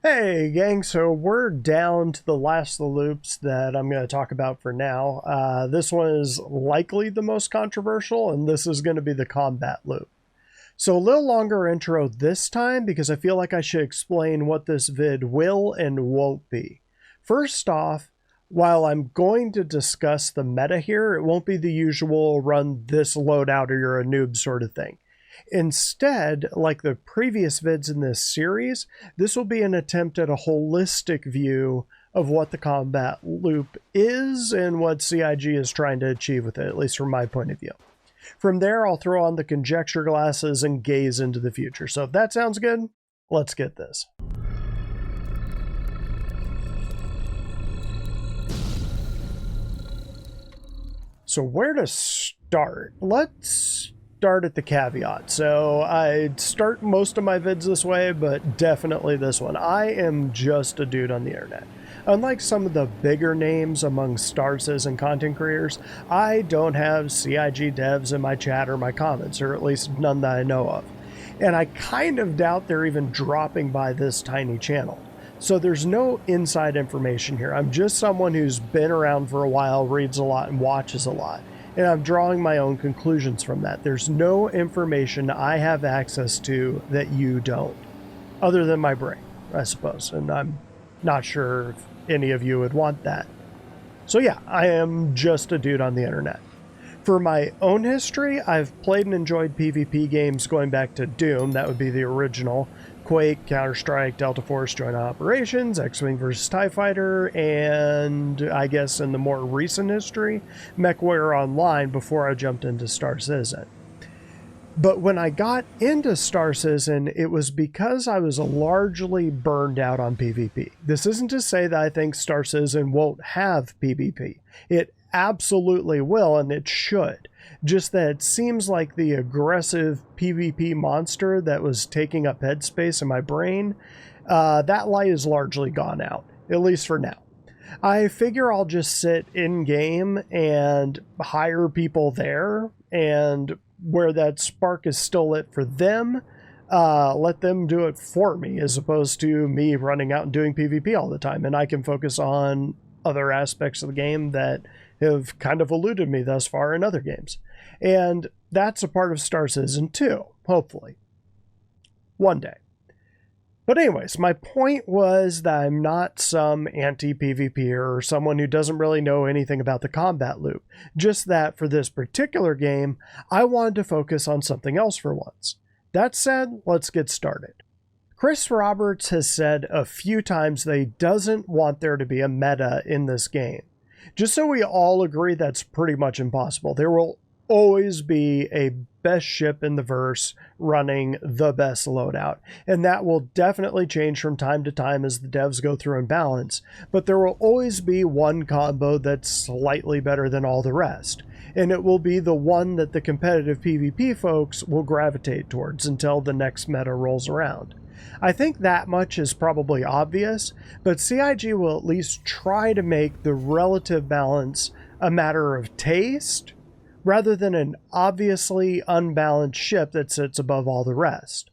Hey gang, so we're down to the last of the loops that I'm going to talk about for now. This one is likely the most controversial, and this is going to be the combat loop. So a little longer intro this time because I feel like I should explain what this vid will and won't be. First off, while I'm going to discuss the meta here, it won't be the usual run this loadout or you're a noob sort of thing. Instead, like the previous vids in this series, this will be an attempt at a holistic view of what the combat loop is and what CIG is trying to achieve with it, at least from my point of view. From there, I'll throw on the conjecture glasses and gaze into the future. So if that sounds good, let's get this. So where to start? Let's start at the caveat. So I start most of my vids this way, but definitely this one. I am just a dude on the internet. Unlike some of the bigger names among star citizen content creators, I don't have CIG devs in my chat or my comments, or at least none that I know of. And I kind of doubt they're even dropping by this tiny channel. So there's no inside information here. I'm just someone who's been around for a while, reads a lot, and watches a lot. And I'm drawing my own conclusions from that. There's no information I have access to that you don't, other than my brain, I suppose. And I'm not sure if any of you would want that. So yeah, I am just a dude on the internet. For my own history, I've played and enjoyed PvP games going back to Doom, that would be the original, Quake, Counter-Strike, Delta Force, Joint Operations, X-Wing vs. TIE Fighter, and I guess in the more recent history, MechWarrior Online before I jumped into Star Citizen. But when I got into Star Citizen, it was because I was largely burned out on PvP. This isn't to say that I think Star Citizen won't have PvP. It absolutely will, and it should. Just that it seems like the aggressive PvP monster that was taking up headspace in my brain, that light is largely gone out, at least for now. I figure I'll just sit in-game and hire people there, and where that spark is still lit for them, let them do it for me, as opposed to me running out and doing PvP all the time, and I can focus on other aspects of the game that have kind of eluded me thus far in other games. And that's a part of Star Citizen 2, hopefully. One day. But anyways, my point was that I'm not some anti-PvPer or someone who doesn't really know anything about the combat loop. Just that for this particular game, I wanted to focus on something else for once. That said, let's get started. Chris Roberts has said a few times that he doesn't want there to be a meta in this game. Just so we all agree, that's pretty much impossible. There will always be a best ship in the verse running the best loadout, and that will definitely change from time to time as the devs go through and balance, but there will always be one combo that's slightly better than all the rest, and it will be the one that the competitive PvP folks will gravitate towards until the next meta rolls around. I think that much is probably obvious, but CIG will at least try to make the relative balance a matter of taste, rather than an obviously unbalanced ship that sits above all the rest.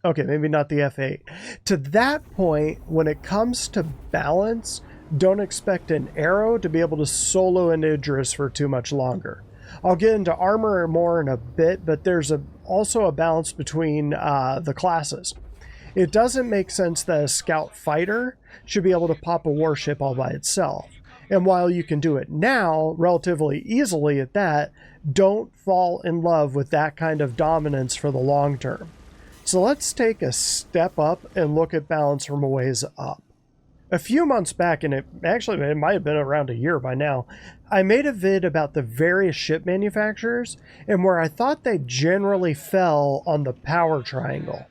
Okay, maybe not the F8. To that point, when it comes to balance, don't expect an Arrow to be able to solo an Idris for too much longer. I'll get into armor more in a bit, but there's also a balance between the classes. It doesn't make sense that a scout fighter should be able to pop a warship all by itself. And while you can do it now, relatively easily at that, don't fall in love with that kind of dominance for the long term. So let's take a step up and look at balance from a ways up. A few months back, and it might have been around a year by now, I made a vid about the various ship manufacturers and where I thought they generally fell on the power triangle.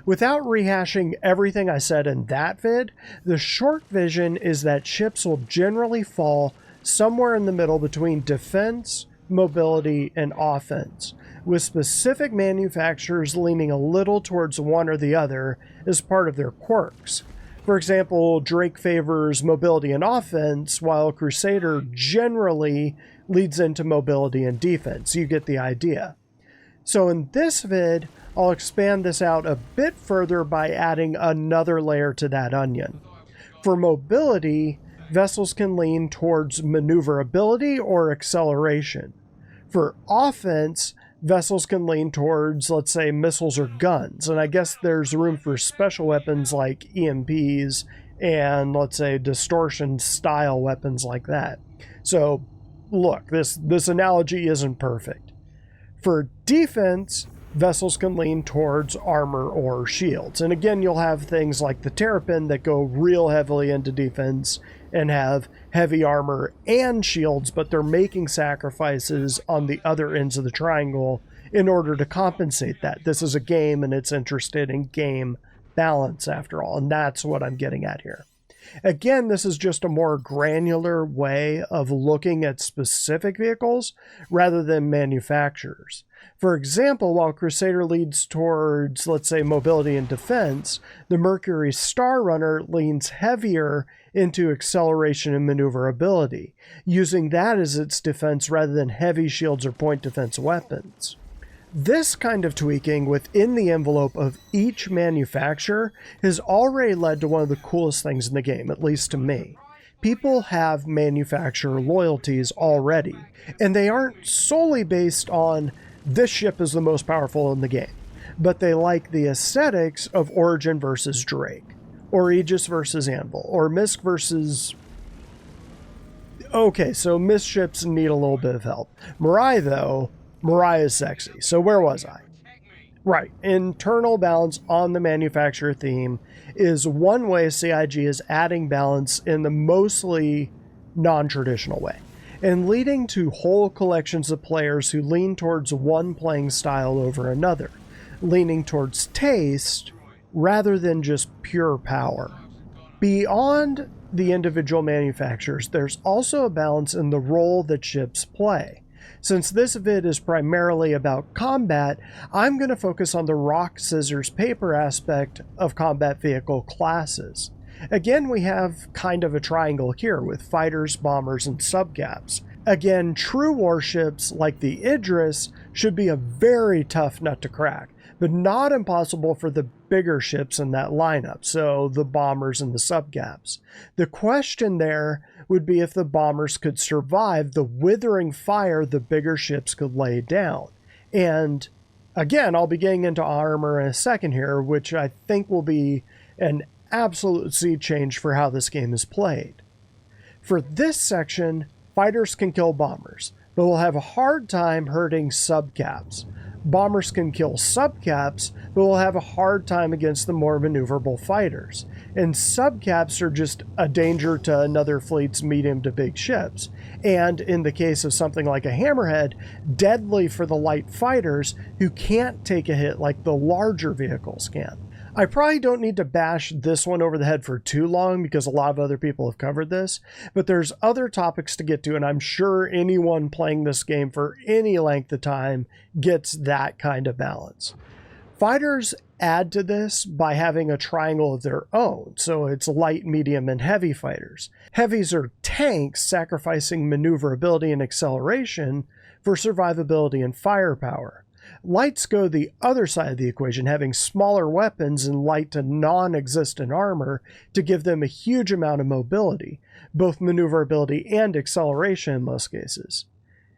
Without rehashing everything I said in that vid, the short vision is that ships will generally fall somewhere in the middle between defense, mobility, and offense, with specific manufacturers leaning a little towards one or the other as part of their quirks. For example, Drake favors mobility and offense, while Crusader generally leads into mobility and defense. You get the idea. So in this vid, I'll expand this out a bit further by adding another layer to that onion. For mobility, vessels can lean towards maneuverability or acceleration. For offense, vessels can lean towards, let's say, missiles or guns. And I guess there's room for special weapons like EMPs and, let's say, distortion-style weapons like that. So, look, this analogy isn't perfect. For defense, vessels can lean towards armor or shields. And again, you'll have things like the Terrapin that go real heavily into defense and have heavy armor and shields, but they're making sacrifices on the other ends of the triangle in order to compensate that. This is a game, and it's interested in game balance after all, and that's what I'm getting at here. Again, this is just a more granular way of looking at specific vehicles rather than manufacturers. For example, while Crusader leads towards, let's say, mobility and defense, the Mercury Star Runner leans heavier into acceleration and maneuverability, using that as its defense rather than heavy shields or point defense weapons. This kind of tweaking within the envelope of each manufacturer has already led to one of the coolest things in the game, at least to me. People have manufacturer loyalties already, and they aren't solely based on this ship is the most powerful in the game, but they like the aesthetics of Origin versus Drake, or Aegis versus Anvil, or Misk versus... Okay, so Misk ships need a little bit of help. Mirai, though, Mirai is sexy. So where was I? Right, internal balance on the manufacturer theme is one way CIG is adding balance in the mostly non-traditional way, and leading to whole collections of players who lean towards one playing style over another, leaning towards taste rather than just pure power. Beyond the individual manufacturers, there's also a balance in the role that ships play. Since this vid is primarily about combat, I'm going to focus on the rock, scissors, paper aspect of combat vehicle classes. Again, we have kind of a triangle here with fighters, bombers, and subcaps. Again, true warships like the Idris should be a very tough nut to crack, but not impossible for the bigger ships in that lineup, so the bombers and the subcaps. The question there would be if the bombers could survive the withering fire the bigger ships could lay down. And again, I'll be getting into armor in a second here, which I think will be an absolute sea change for how this game is played. For this section, fighters can kill bombers, but will have a hard time hurting subcaps. Bombers can kill subcaps, but will have a hard time against the more maneuverable fighters. And subcaps are just a danger to another fleet's medium to big ships. And in the case of something like a Hammerhead, deadly for the light fighters who can't take a hit like the larger vehicles can. I probably don't need to bash this one over the head for too long because a lot of other people have covered this, but there's other topics to get to, and I'm sure anyone playing this game for any length of time gets that kind of balance. Fighters add to this by having a triangle of their own, so it's light, medium, and heavy fighters. Heavies are tanks sacrificing maneuverability and acceleration for survivability and firepower. Lights go the other side of the equation, having smaller weapons and light to non-existent armor to give them a huge amount of mobility, both maneuverability and acceleration in most cases.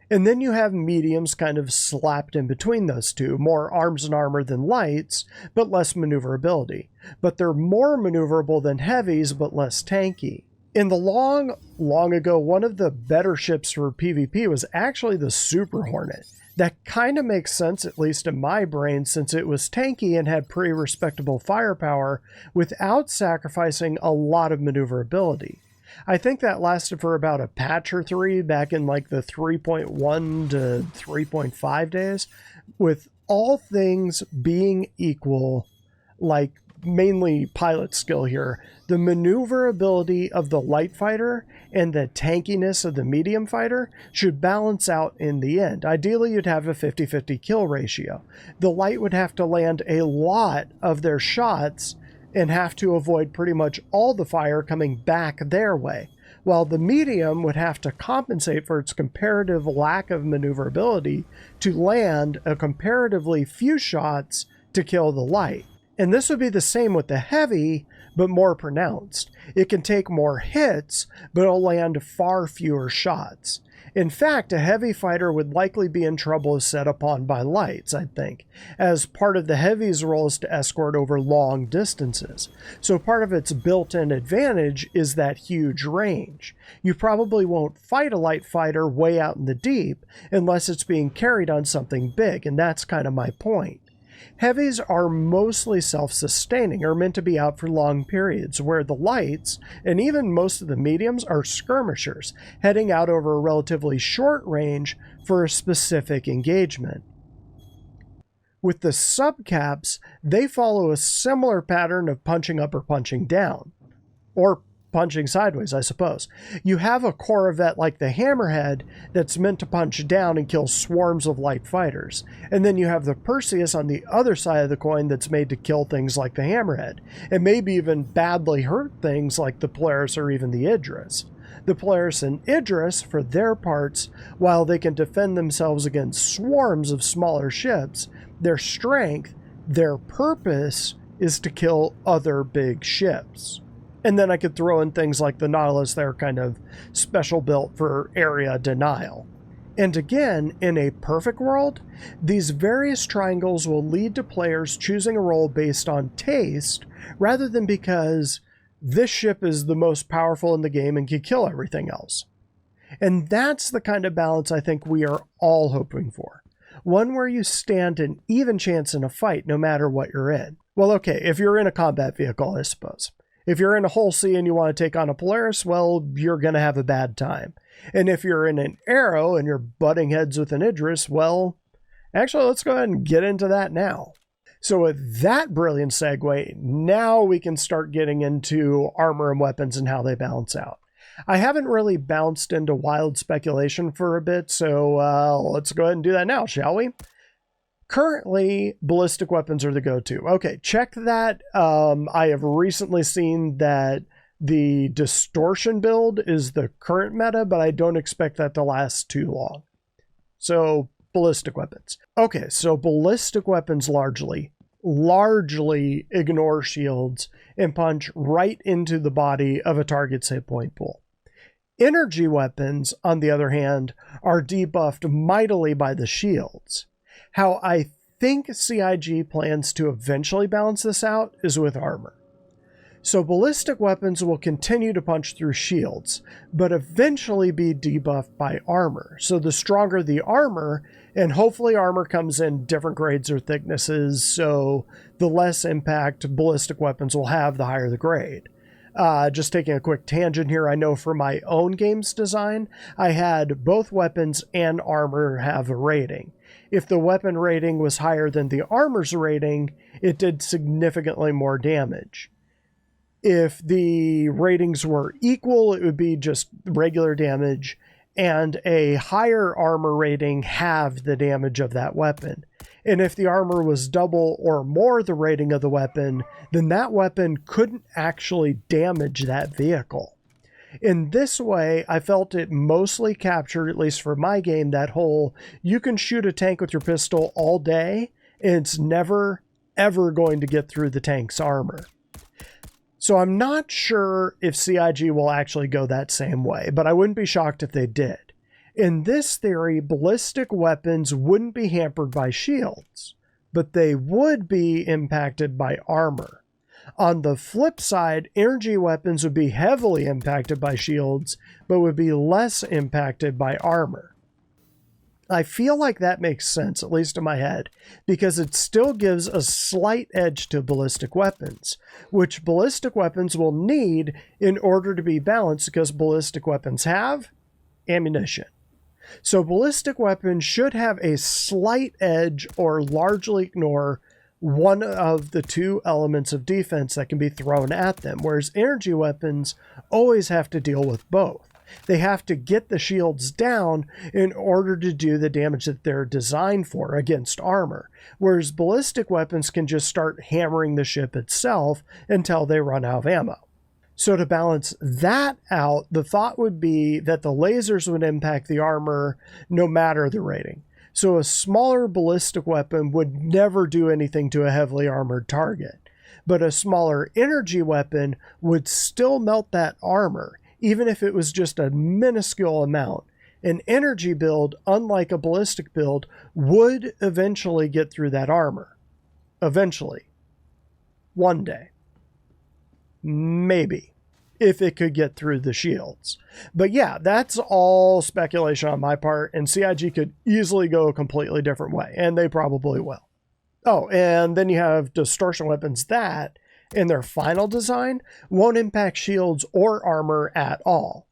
And then you have mediums kind of slapped in between those two, more arms and armor than lights, but less maneuverability. But they're more maneuverable than heavies, but less tanky. In the long ago, one of the better ships for PvP was actually the Super Hornet. That kind of makes sense, at least in my brain, since it was tanky and had pretty respectable firepower without sacrificing a lot of maneuverability. I think that lasted for about a patch or three back in like the 3.1 to 3.5 days, with all things being equal, like mainly pilot skill here, the maneuverability of the light fighter and the tankiness of the medium fighter should balance out in the end. Ideally, you'd have a 50-50 kill ratio. The light would have to land a lot of their shots and have to avoid pretty much all the fire coming back their way, while the medium would have to compensate for its comparative lack of maneuverability to land a comparatively few shots to kill the light. And this would be the same with the heavy, but more pronounced. It can take more hits, but it'll land far fewer shots. In fact, a heavy fighter would likely be in trouble if set upon by lights, I think, as part of the heavy's role is to escort over long distances. So part of its built-in advantage is that huge range. You probably won't fight a light fighter way out in the deep unless it's being carried on something big, and that's kind of my point. Heavies are mostly self-sustaining, or meant to be out for long periods, where the lights, and even most of the mediums, are skirmishers, heading out over a relatively short range for a specific engagement. With the subcaps, they follow a similar pattern of punching up or punching down, or punching sideways, I suppose. You have a Corvette like the Hammerhead that's meant to punch down and kill swarms of light fighters. And then you have the Perseus on the other side of the coin that's made to kill things like the Hammerhead, and maybe even badly hurt things like the Polaris or even the Idris. The Polaris and Idris, for their parts, while they can defend themselves against swarms of smaller ships, their strength, their purpose, is to kill other big ships. And then I could throw in things like the Nautilus. They're kind of special built for area denial. And again, in a perfect world, these various triangles will lead to players choosing a role based on taste rather than because this ship is the most powerful in the game and can kill everything else. And that's the kind of balance I think we are all hoping for. One where you stand an even chance in a fight no matter what you're in. Well, okay, if you're in a combat vehicle, I suppose. If you're in a Hull C and you want to take on a Polaris, well, you're going to have a bad time. And if you're in an Arrow and you're butting heads with an Idris, well, actually, let's go ahead and get into that now. So with that brilliant segue, now we can start getting into armor and weapons and how they balance out. I haven't really bounced into wild speculation for a bit, so let's go ahead and do that now, shall we? Currently, ballistic weapons are the go-to. Okay, check that. I have recently seen that the distortion build is the current meta, but I don't expect that to last too long. So, ballistic weapons. Okay, so ballistic weapons largely ignore shields and punch right into the body of a target's hit point pool. Energy weapons, on the other hand, are debuffed mightily by the shields. How I think CIG plans to eventually balance this out is with armor. So ballistic weapons will continue to punch through shields, but eventually be debuffed by armor. So the stronger the armor, and hopefully armor comes in different grades or thicknesses, so the less impact ballistic weapons will have, the higher the grade. Just taking a quick tangent here, I know for my own game's design, I had both weapons and armor have a rating. If the weapon rating was higher than the armor's rating, it did significantly more damage. If the ratings were equal, it would be just regular damage, and a higher armor rating halved the damage of that weapon. And if the armor was double or more the rating of the weapon, then that weapon couldn't actually damage that vehicle. In this way, I felt it mostly captured, at least for my game, that whole, you can shoot a tank with your pistol all day, and it's never, ever going to get through the tank's armor. So I'm not sure if CIG will actually go that same way, but I wouldn't be shocked if they did. In this theory, ballistic weapons wouldn't be hampered by shields, but they would be impacted by armor. On the flip side, energy weapons would be heavily impacted by shields, but would be less impacted by armor. I feel like that makes sense, at least in my head, because it still gives a slight edge to ballistic weapons, which ballistic weapons will need in order to be balanced because ballistic weapons have ammunition. So ballistic weapons should have a slight edge or largely ignore one of the two elements of defense that can be thrown at them, whereas energy weapons always have to deal with both. They have to get the shields down in order to do the damage that they're designed for against armor, whereas ballistic weapons can just start hammering the ship itself until they run out of ammo. So to balance that out, the thought would be that the lasers would impact the armor no matter the rating. So a smaller ballistic weapon would never do anything to a heavily armored target. But a smaller energy weapon would still melt that armor, even if it was just a minuscule amount. An energy build, unlike a ballistic build, would eventually get through that armor. Eventually. One day. Maybe. If it could get through the shields. But yeah, that's all speculation on my part, and CIG could easily go a completely different way, and they probably will. Oh, and then you have distortion weapons that, in their final design, won't impact shields or armor at all.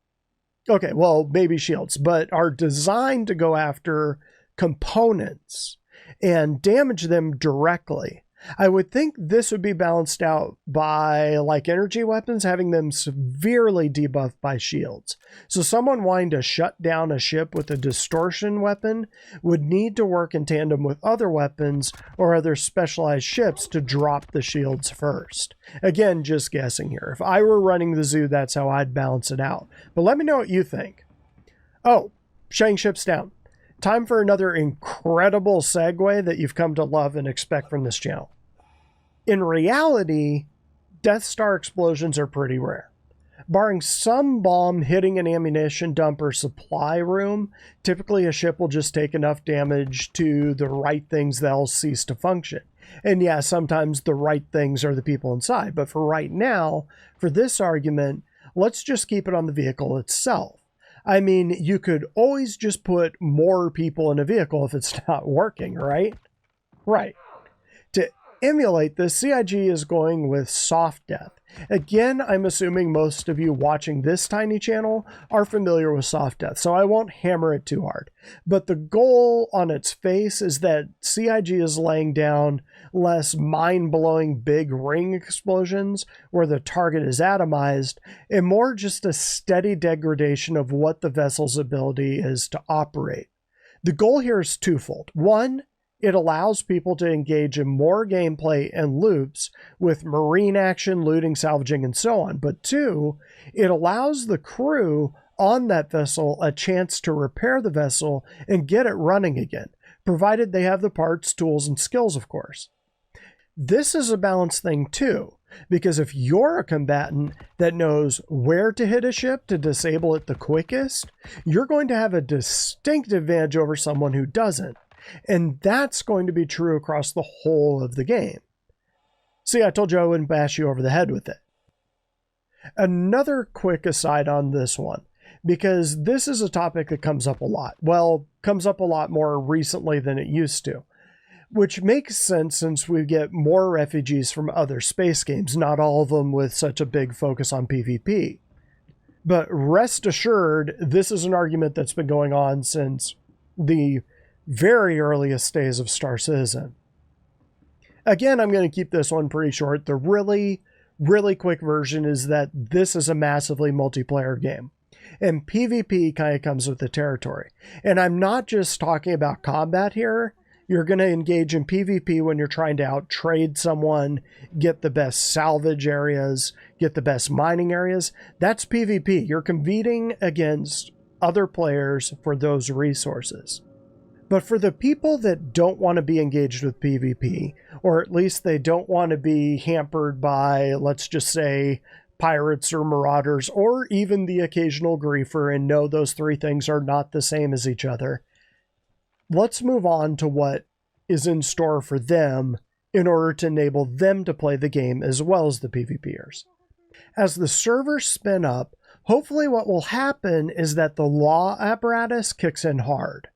Okay, well, maybe shields, but are designed to go after components and damage them directly. I would think this would be balanced out by, like energy weapons, having them severely debuffed by shields. So someone wanting to shut down a ship with a distortion weapon would need to work in tandem with other weapons or other specialized ships to drop the shields first. Again, just guessing here. If I were running the zoo, that's how I'd balance it out. But let me know what you think. Oh, shutting ships down. Time for another incredible segue that you've come to love and expect from this channel. In reality, Death Star explosions are pretty rare. Barring some bomb hitting an ammunition dump or supply room, typically a ship will just take enough damage to the right things that'll cease to function. And yeah, sometimes the right things are the people inside, but for right now, for this argument, let's just keep it on the vehicle itself. I mean, you could always just put more people in a vehicle if it's not working, right? Right. To emulate this, CIG is going with soft death. Again, I'm assuming most of you watching this tiny channel are familiar with soft death, so I won't hammer it too hard. But the goal on its face is that CIG is laying down less mind-blowing big ring explosions where the target is atomized, and more just a steady degradation of what the vessel's ability is to operate. The goal here is twofold. One, it allows people to engage in more gameplay and loops with marine action, looting, salvaging, and so on. But two, it allows the crew on that vessel a chance to repair the vessel and get it running again, provided they have the parts, tools, and skills, of course. This is a balanced thing too, because if you're a combatant that knows where to hit a ship to disable it the quickest, you're going to have a distinct advantage over someone who doesn't. And that's going to be true across the whole of the game. See, I told you I wouldn't bash you over the head with it. Another quick aside on this one, because this is a topic that comes up a lot. Well, comes up a lot more recently than it used to, which makes sense since we get more refugees from other space games, not all of them with such a big focus on PvP. But rest assured, this is an argument that's been going on since the very earliest days of Star Citizen. Again, I'm going to keep this one pretty short. The really quick version is that this is a massively multiplayer game. And PvP kind of comes with the territory. And I'm not just talking about combat here. You're going to engage in PvP when you're trying to out-trade someone, get the best salvage areas, get the best mining areas. That's PvP. You're competing against other players for those resources. But for the people that don't want to be engaged with PvP, or at least they don't want to be hampered by, let's just say, pirates or marauders, or even the occasional griefer, and know those three things are not the same as each other, let's move on to what is in store for them in order to enable them to play the game as well as the PvPers. As the servers spin up, hopefully what will happen is that the law apparatus kicks in hard.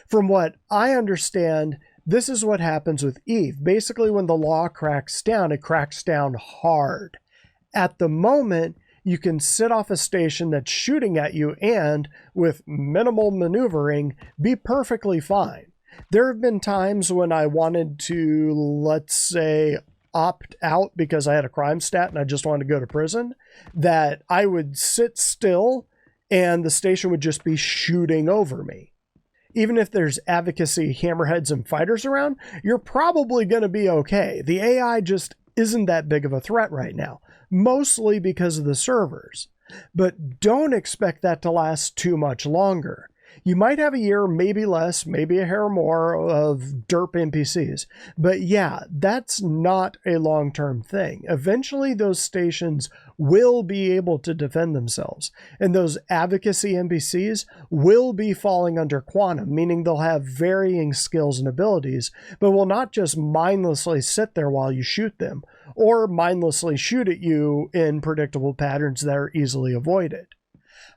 From what I understand, this is what happens with Eve. Basically, when the law cracks down, it cracks down hard. At the moment, you can sit off a station that's shooting at you and, with minimal maneuvering, be perfectly fine. There have been times when I wanted to, let's say, opt out because I had a crime stat and I just wanted to go to prison, that I would sit still and the station would just be shooting over me. Even if there's advocacy, hammerheads, and fighters around, you're probably going to be okay. The AI just isn't that big of a threat right now, mostly because of the servers. But don't expect that to last too much longer. You might have a year, maybe less, maybe a hair more of derp NPCs. But yeah, that's not a long-term thing. Eventually, those stations will be able to defend themselves. And those advocacy NPCs will be falling under quantum, meaning they'll have varying skills and abilities, but will not just mindlessly sit there while you shoot them, or mindlessly shoot at you in predictable patterns that are easily avoided.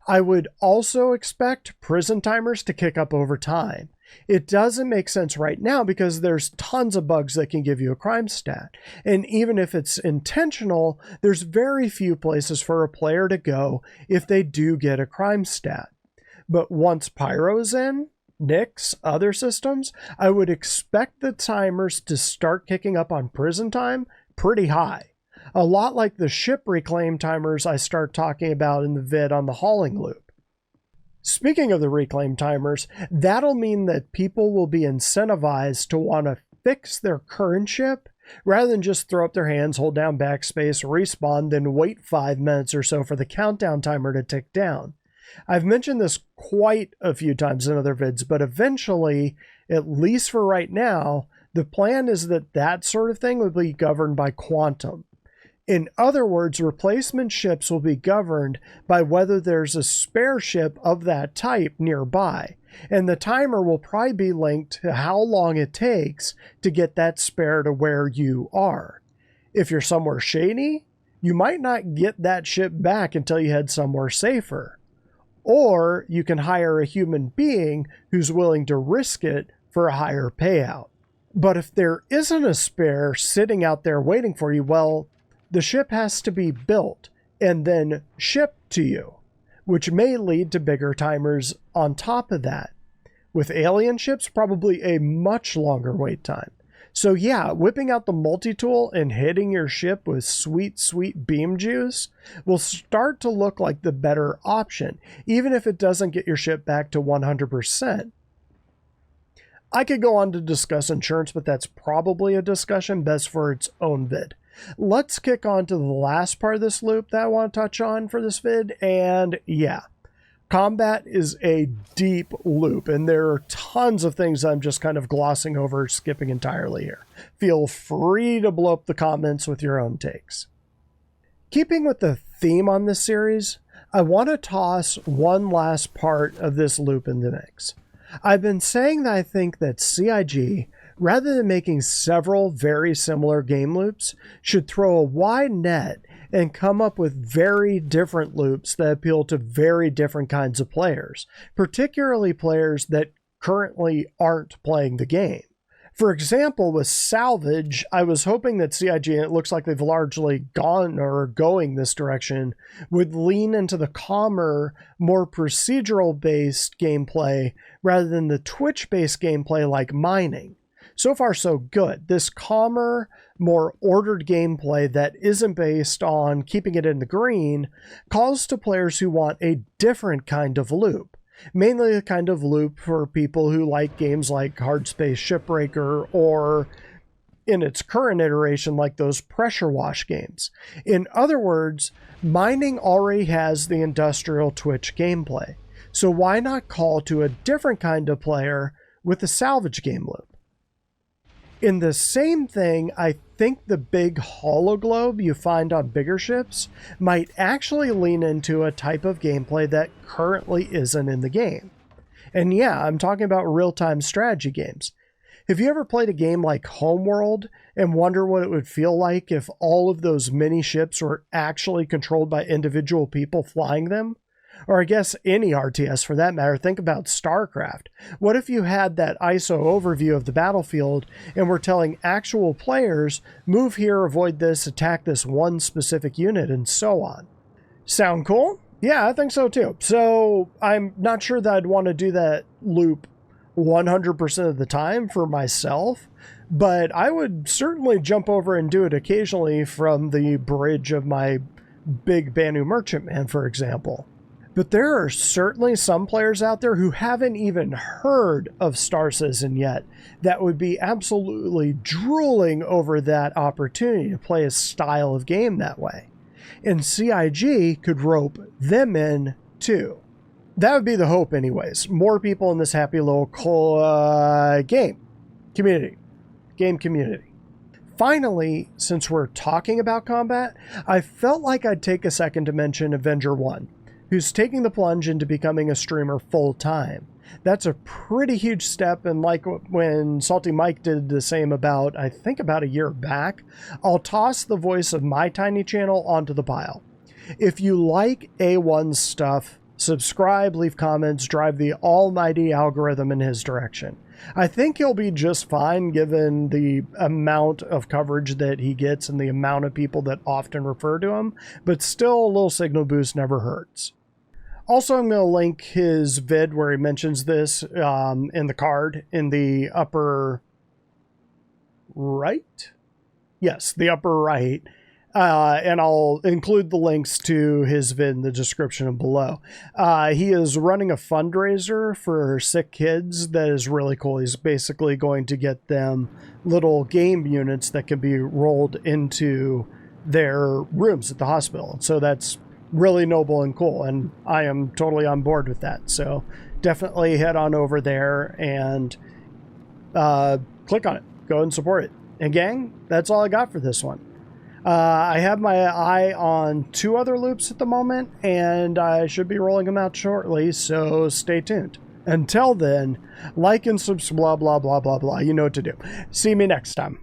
I would also expect prison timers to kick up over time. It doesn't make sense right now because there's tons of bugs that can give you a crime stat. And even if it's intentional, there's very few places for a player to go if they do get a crime stat. But once Pyro's in, Nyx, other systems, I would expect the timers to start kicking up on prison time pretty high. A lot like the ship reclaim timers I start talking about in the vid on the hauling loop. Speaking of the reclaim timers, that'll mean that people will be incentivized to want to fix their current ship rather than just throw up their hands, hold down backspace, respawn, then wait 5 minutes or so for the countdown timer to tick down. I've mentioned this quite a few times in other vids, but eventually, at least for right now, the plan is that that sort of thing will be governed by quantum. In other words, replacement ships will be governed by whether there's a spare ship of that type nearby, and the timer will probably be linked to how long it takes to get that spare to where you are. If you're somewhere shady, you might not get that ship back until you head somewhere safer. Or you can hire a human being who's willing to risk it for a higher payout. But if there isn't a spare sitting out there waiting for you, well, the ship has to be built and then shipped to you, which may lead to bigger timers on top of that. With alien ships, probably a much longer wait time. So yeah, whipping out the multi-tool and hitting your ship with sweet, sweet beam juice will start to look like the better option, even if it doesn't get your ship back to 100%. I could go on to discuss insurance, but that's probably a discussion best for its own vid. Let's kick on to the last part of this loop that I want to touch on for this vid, and yeah, combat is a deep loop, and there are tons of things I'm just kind of glossing over, skipping entirely here. Feel free to blow up the comments with your own takes. Keeping with the theme on this series, I want to toss one last part of this loop in the mix. I've been saying that I think that CIG, rather than making several very similar game loops, should throw a wide net and come up with very different loops that appeal to very different kinds of players, particularly players that currently aren't playing the game. For example, with Salvage, I was hoping that CIG, and it looks like they've largely gone or are going this direction, would lean into the calmer, more procedural-based gameplay rather than the Twitch-based gameplay like mining. So far, so good. This calmer, more ordered gameplay that isn't based on keeping it in the green calls to players who want a different kind of loop. Mainly the kind of loop for people who like games like Hard Space Shipbreaker or, in its current iteration, like those pressure wash games. In other words, mining already has the industrial Twitch gameplay. So why not call to a different kind of player with the salvage game loop? In the same thing, I think the big hologlobe you find on bigger ships might actually lean into a type of gameplay that currently isn't in the game. And yeah, I'm talking about real-time strategy games. Have you ever played a game like Homeworld and wonder what it would feel like if all of those mini ships were actually controlled by individual people flying them? Or I guess any RTS for that matter. Think about StarCraft. What if you had that ISO overview of the battlefield and were telling actual players, move here, avoid this, attack this one specific unit, and so on? Sound cool? Yeah, I think so too. So I'm not sure that I'd want to do that loop 100% of the time for myself, but I would certainly jump over and do it occasionally from the bridge of my big Banu Merchantman, for example. But there are certainly some players out there who haven't even heard of Star Citizen yet that would be absolutely drooling over that opportunity to play a style of game that way. And CIG could rope them in too. that would be the hope anyways. More people in this happy little game community. Finally, since we're talking about combat, I felt like I'd take a second to mention Avenger 1, who's taking the plunge into becoming a streamer full-time. That's a pretty huge step, and like when Salty Mike did the same about a year back, I'll toss the voice of my tiny channel onto the pile. If you like A1 stuff, subscribe, leave comments, drive the almighty algorithm in his direction. I think he'll be just fine given the amount of coverage that he gets and the amount of people that often refer to him, but still a little signal boost never hurts. Also, I'm going to link his vid where he mentions this in the card in the upper right? Yes, the upper right. And I'll include the links to his vid in the description below. He is running a fundraiser for sick kids that is really cool. He's basically going to get them little game units that can be rolled into their rooms at the hospital. So that's really noble and cool, and I am totally on board with that. So definitely head on over there and click on it. Go and support it. And gang, that's all I got for this one. I have my eye on 2 other loops at the moment, and I should be rolling them out shortly, so stay tuned. Until then, like and subscribe, blah, blah, blah, blah, blah. You know what to do. See me next time.